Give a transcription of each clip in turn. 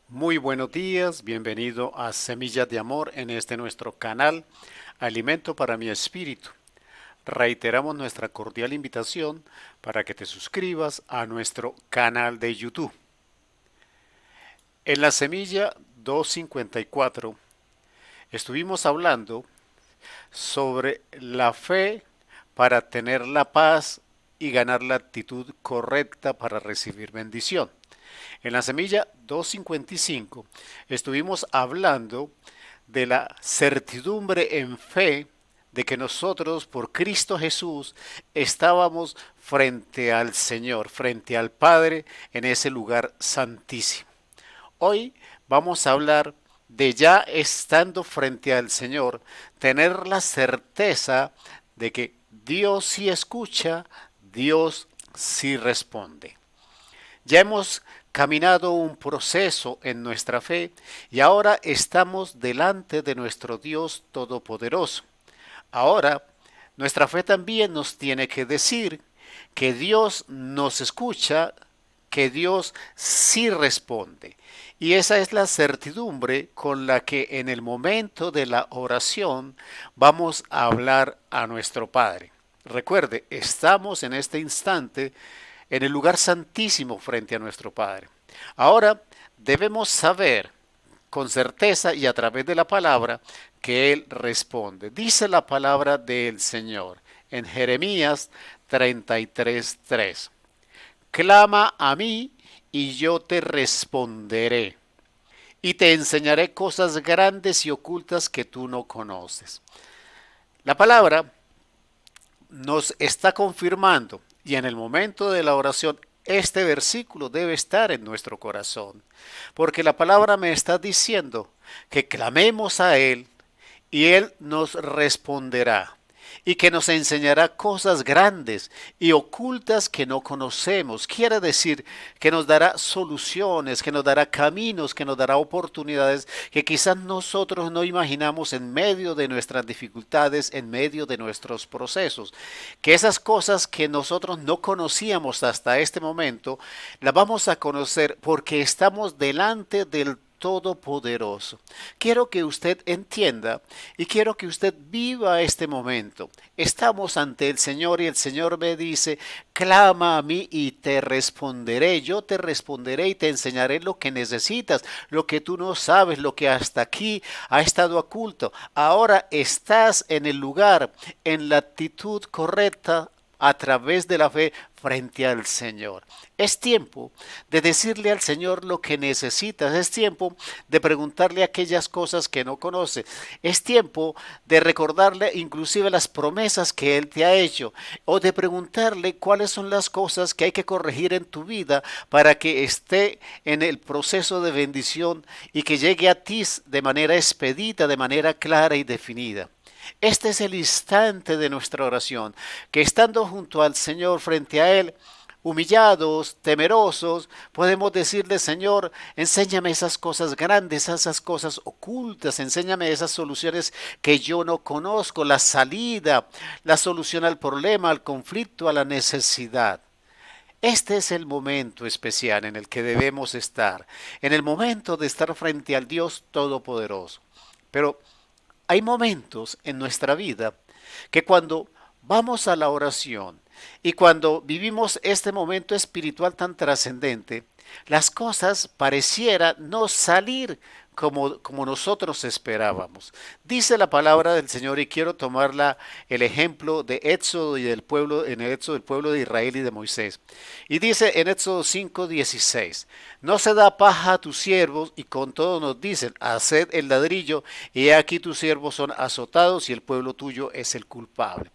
Muy buenos días, bienvenido a Semillas de Amor en este nuestro canal, Alimento para mi Espíritu. Reiteramos nuestra cordial invitación para que te suscribas a nuestro canal de YouTube. En la semilla 254 estuvimos hablando sobre la fe para tener la paz y ganar la actitud correcta para recibir bendición. En la semilla 255 estuvimos hablando de la certidumbre en fe de que nosotros por Cristo Jesús estábamos frente al Señor, frente al Padre en ese lugar santísimo. Hoy vamos a hablar de ya estando frente al Señor, tener la certeza de que Dios sí escucha, Dios sí responde. Ya hemos caminado un proceso en nuestra fe y ahora estamos delante de nuestro Dios Todopoderoso. Ahora, nuestra fe también nos tiene que decir que Dios nos escucha, que Dios sí responde. Y esa es la certidumbre con la que en el momento de la oración vamos a hablar a nuestro Padre. Recuerde, estamos en este instante en el lugar santísimo frente a nuestro Padre. Ahora debemos saber con certeza y a través de la palabra que Él responde. Dice la palabra del Señor en Jeremías 33:3. Clama a mí y yo te responderé y te enseñaré cosas grandes y ocultas que tú no conoces. La palabra nos está confirmando y en el momento de la oración este versículo debe estar en nuestro corazón, porque la palabra me está diciendo que clamemos a Él y Él nos responderá y que nos enseñará cosas grandes y ocultas que no conocemos. Quiere decir que nos dará soluciones, que nos dará caminos, que nos dará oportunidades que quizás nosotros no imaginamos en medio de nuestras dificultades, en medio de nuestros procesos. Que esas cosas que nosotros no conocíamos hasta este momento, las vamos a conocer porque estamos delante del Todopoderoso. Quiero que usted entienda y quiero que usted viva este momento. Estamos ante el Señor y el Señor me dice, clama a mí y te responderé. Yo te responderé y te enseñaré lo que necesitas, lo que tú no sabes, lo que hasta aquí ha estado oculto. Ahora estás en el lugar, en la actitud correcta a través de la fe frente al Señor. Es tiempo de decirle al Señor lo que necesitas. Es tiempo de preguntarle aquellas cosas que no conoce. Es tiempo de recordarle inclusive las promesas que Él te ha hecho. O de preguntarle cuáles son las cosas que hay que corregir en tu vida para que esté en el proceso de bendición y que llegue a ti de manera expedita, de manera clara y definida. Este es el instante de nuestra oración, que estando junto al Señor, frente a Él, humillados, temerosos, podemos decirle, Señor, enséñame esas cosas grandes, esas cosas ocultas, enséñame esas soluciones que yo no conozco, la salida, la solución al problema, al conflicto, a la necesidad. Este es el momento especial en el que debemos estar, en el momento de estar frente al Dios Todopoderoso. Pero hay momentos en nuestra vida que cuando vamos a la oración y cuando vivimos este momento espiritual tan trascendente, las cosas pareciera no salir como nosotros esperábamos. Dice la palabra del Señor y quiero tomarla el ejemplo de Éxodo y del pueblo, en el Éxodo del pueblo de Israel y de Moisés. Y dice en Éxodo 5:16, no se da paja a tus siervos y con todo nos dicen, haced el ladrillo y he aquí tus siervos son azotados y el pueblo tuyo es el culpable.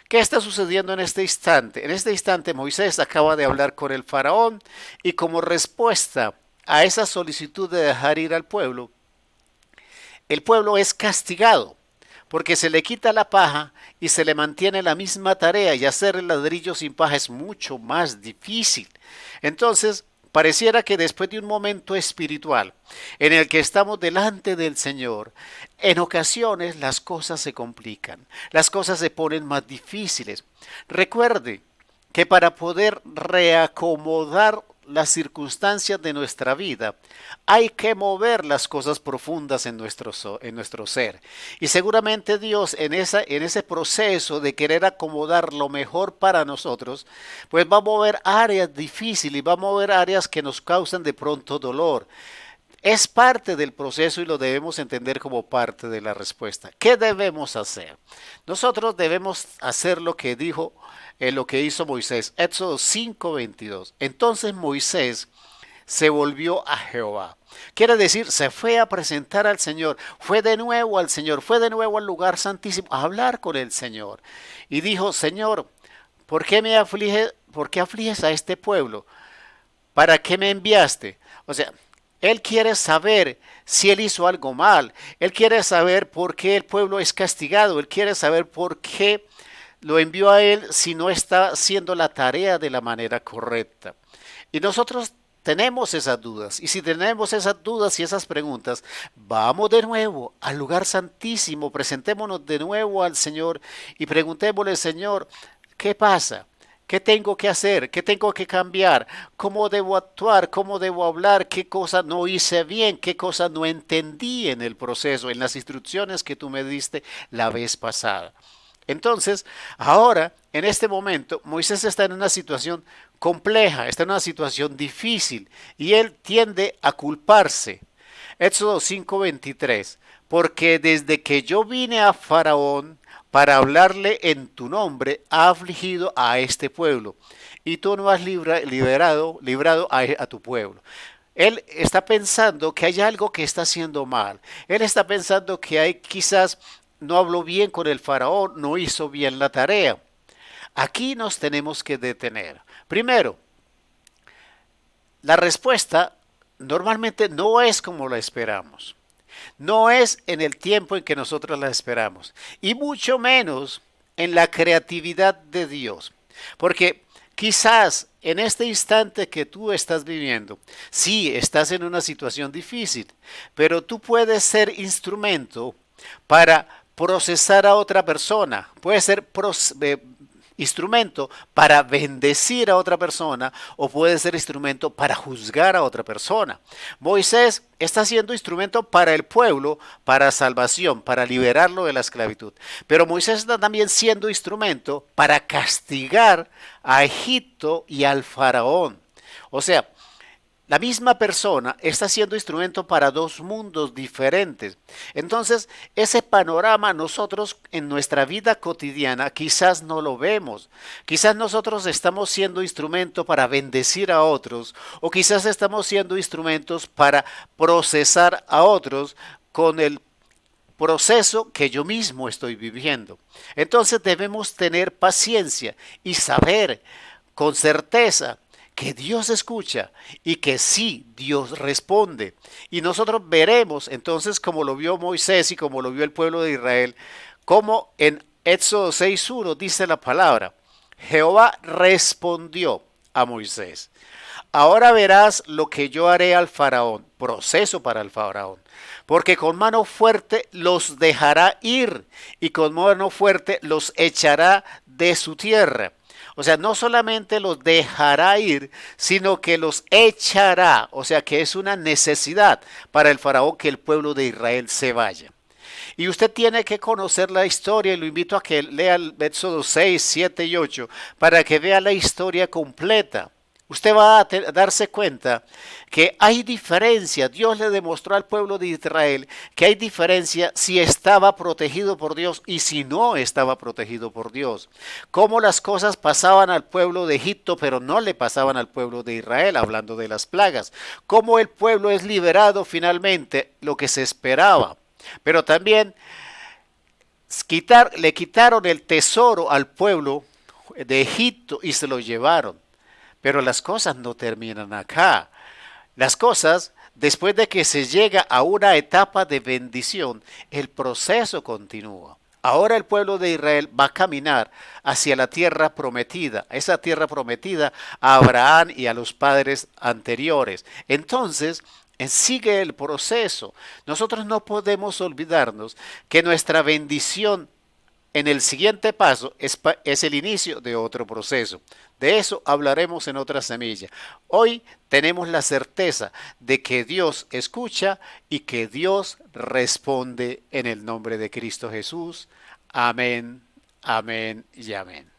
¿Qué está sucediendo en este instante? En este instante Moisés acaba de hablar con el faraón y como respuesta a esa solicitud de dejar ir al pueblo, el pueblo es castigado porque se le quita la paja y se le mantiene la misma tarea y hacer el ladrillo sin paja es mucho más difícil. Entonces, pareciera que después de un momento espiritual en el que estamos delante del Señor, en ocasiones las cosas se complican, las cosas se ponen más difíciles. Recuerde que para poder reacomodar las circunstancias de nuestra vida, hay que mover las cosas profundas en nuestro ser. Y seguramente Dios en ese proceso de querer acomodar lo mejor para nosotros, pues va a mover áreas difíciles y va a mover áreas que nos causan de pronto dolor. Es parte del proceso y lo debemos entender como parte de la respuesta. ¿Qué debemos hacer? Nosotros debemos hacer lo que dijo, lo que hizo Moisés. Éxodo 5:22. Entonces Moisés se volvió a Jehová. Quiere decir, se fue a presentar al Señor, fue de nuevo al Señor, fue de nuevo al lugar santísimo a hablar con el Señor. Y dijo, Señor, ¿por qué afliges a este pueblo? ¿Para qué me enviaste? O sea, él quiere saber si él hizo algo mal. Él quiere saber por qué el pueblo es castigado. Él quiere saber por qué lo envió a él si no está haciendo la tarea de la manera correcta. Y nosotros tenemos esas dudas. Y si tenemos esas dudas y esas preguntas, vamos de nuevo al lugar santísimo. Presentémonos de nuevo al Señor y preguntémosle, Señor, ¿qué pasa? ¿Qué tengo que hacer? ¿Qué tengo que cambiar? ¿Cómo debo actuar? ¿Cómo debo hablar? ¿Qué cosa no hice bien? ¿Qué cosa no entendí en el proceso, en las instrucciones que tú me diste la vez pasada? Entonces, ahora, en este momento, Moisés está en una situación compleja, está en una situación difícil y él tiende a culparse. Éxodo 5:23, porque desde que yo vine a Faraón, para hablarle en tu nombre, ha afligido a este pueblo, y tú no has librado a tu pueblo. Él está pensando que hay algo que está haciendo mal. Él está pensando que hay quizás no habló bien con el faraón, no hizo bien la tarea. Aquí nos tenemos que detener. Primero, la respuesta normalmente no es como la esperamos. No es en el tiempo en que nosotros la esperamos. Y mucho menos en la creatividad de Dios. Porque quizás en este instante que tú estás viviendo, sí, estás en una situación difícil, pero tú puedes ser instrumento para procesar a otra persona. Puedes ser instrumento para bendecir a otra persona o puede ser instrumento para juzgar a otra persona. Moisés está siendo instrumento para el pueblo, para salvación, para liberarlo de la esclavitud. Pero Moisés está también siendo instrumento para castigar a Egipto y al faraón. O sea, la misma persona está siendo instrumento para dos mundos diferentes. Entonces, ese panorama nosotros en nuestra vida cotidiana quizás no lo vemos. Quizás nosotros estamos siendo instrumento para bendecir a otros o quizás estamos siendo instrumentos para procesar a otros con el proceso que yo mismo estoy viviendo. Entonces debemos tener paciencia y saber con certeza que Dios escucha y que sí, Dios responde. Y nosotros veremos entonces como lo vio Moisés y como lo vio el pueblo de Israel, como en Éxodo 6:1 dice la palabra, Jehová respondió a Moisés, ahora verás lo que yo haré al faraón, proceso para el faraón, porque con mano fuerte los dejará ir y con mano fuerte los echará de su tierra. O sea, no solamente los dejará ir, sino que los echará. O sea, que es una necesidad para el faraón que el pueblo de Israel se vaya. Y usted tiene que conocer la historia y lo invito a que lea el Éxodo 6, 7 y 8 para que vea la historia completa. Usted va a darse cuenta que hay diferencia. Dios le demostró al pueblo de Israel que hay diferencia si estaba protegido por Dios y si no estaba protegido por Dios. Cómo las cosas pasaban al pueblo de Egipto, pero no le pasaban al pueblo de Israel, hablando de las plagas. Cómo el pueblo es liberado finalmente, lo que se esperaba. Pero también le quitaron el tesoro al pueblo de Egipto y se lo llevaron. Pero las cosas no terminan acá. Las cosas, después de que se llega a una etapa de bendición, el proceso continúa. Ahora el pueblo de Israel va a caminar hacia la tierra prometida, esa tierra prometida a Abraham y a los padres anteriores. Entonces, sigue el proceso. Nosotros no podemos olvidarnos que nuestra bendición en el siguiente paso es el inicio de otro proceso. De eso hablaremos en otra semilla. Hoy tenemos la certeza de que Dios escucha y que Dios responde en el nombre de Cristo Jesús. Amén, amén y amén.